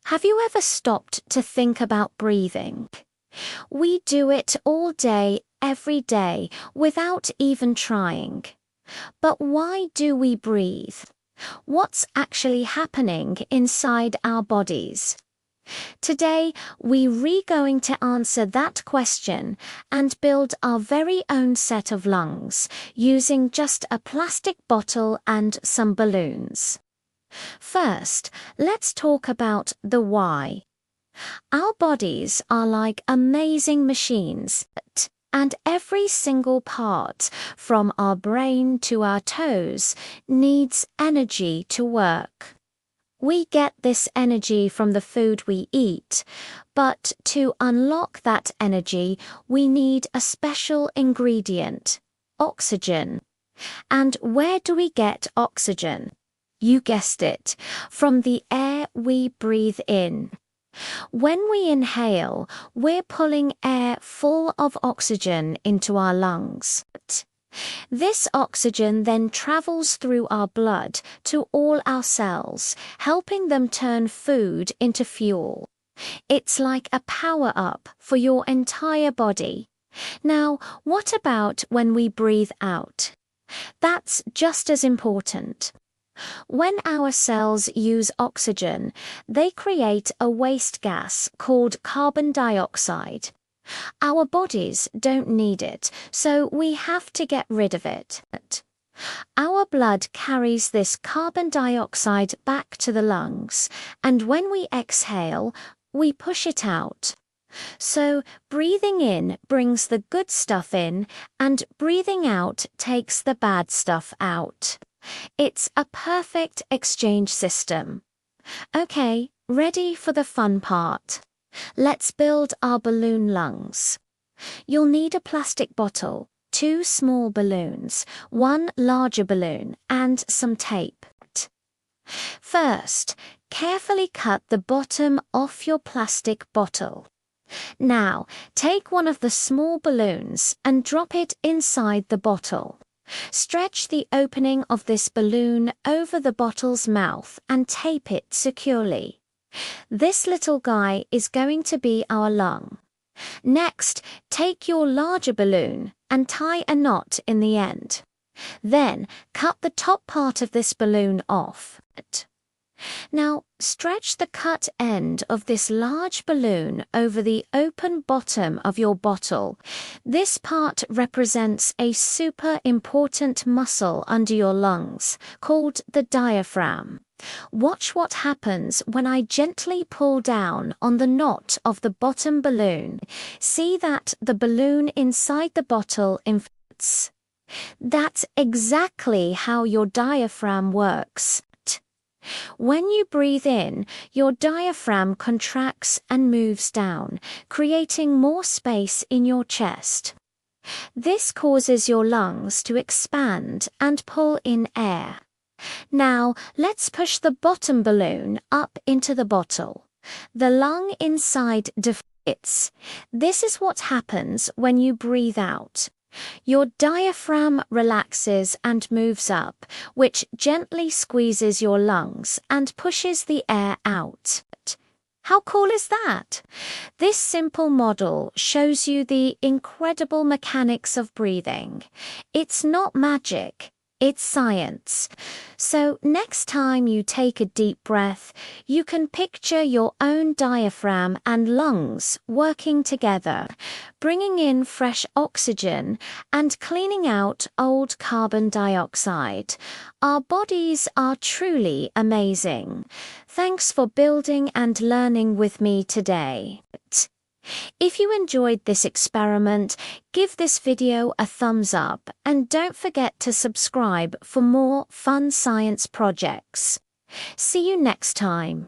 Have you ever stopped to think about breathing? We do it all day, every day, without even trying. But why do we breathe? What's actually happening inside our bodies? Today, we're going to answer that question and build our very own set of lungs using just a plastic bottle and some balloons. First, let's talk about the why. Our bodies are like amazing machines, and every single part, from our brain to our toes, needs energy to work. We get this energy from the food we eat, but to unlock that energy, we need a special ingredient, oxygen. And where do we get oxygen? You guessed it, from the air we breathe in. When we inhale, we're pulling air full of oxygen into our lungs. This oxygen then travels through our blood to all our cells, helping them turn food into fuel. It's like a power-up for your entire body. Now, what about when we breathe out? That's just as important. When our cells use oxygen, they create a waste gas called carbon dioxide. Our bodies don't need it, so we have to get rid of it. Our blood carries this carbon dioxide back to the lungs, and when we exhale, we push it out. So, breathing in brings the good stuff in, and breathing out takes the bad stuff out. It's a perfect exchange system. Okay, ready for the fun part. Let's build our balloon lungs. You'll need a plastic bottle, 2 small balloons, 1 larger balloon, and some tape. First, carefully cut the bottom off your plastic bottle. Now, take one of the small balloons and drop it inside the bottle. Stretch the opening of this balloon over the bottle's mouth and tape it securely. This little guy is going to be our lung. Next, take your larger balloon and tie a knot in the end. Then, cut the top part of this balloon off. Now, stretch the cut end of this large balloon over the open bottom of your bottle. This part represents a super important muscle under your lungs, called the diaphragm. Watch what happens when I gently pull down on the knot of the bottom balloon. See that the balloon inside the bottle inflates. That's exactly how your diaphragm works. When you breathe in, your diaphragm contracts and moves down, creating more space in your chest. This causes your lungs to expand and pull in air. Now, let's push the bottom balloon up into the bottle. The lung inside deflates. This is what happens when you breathe out. Your diaphragm relaxes and moves up, which gently squeezes your lungs and pushes the air out. How cool is that? This simple model shows you the incredible mechanics of breathing. It's not magic. It's science. So next time you take a deep breath, you can picture your own diaphragm and lungs working together, bringing in fresh oxygen and cleaning out old carbon dioxide. Our bodies are truly amazing. Thanks for building and learning with me today. If you enjoyed this experiment, give this video a thumbs up and don't forget to subscribe for more fun science projects. See you next time.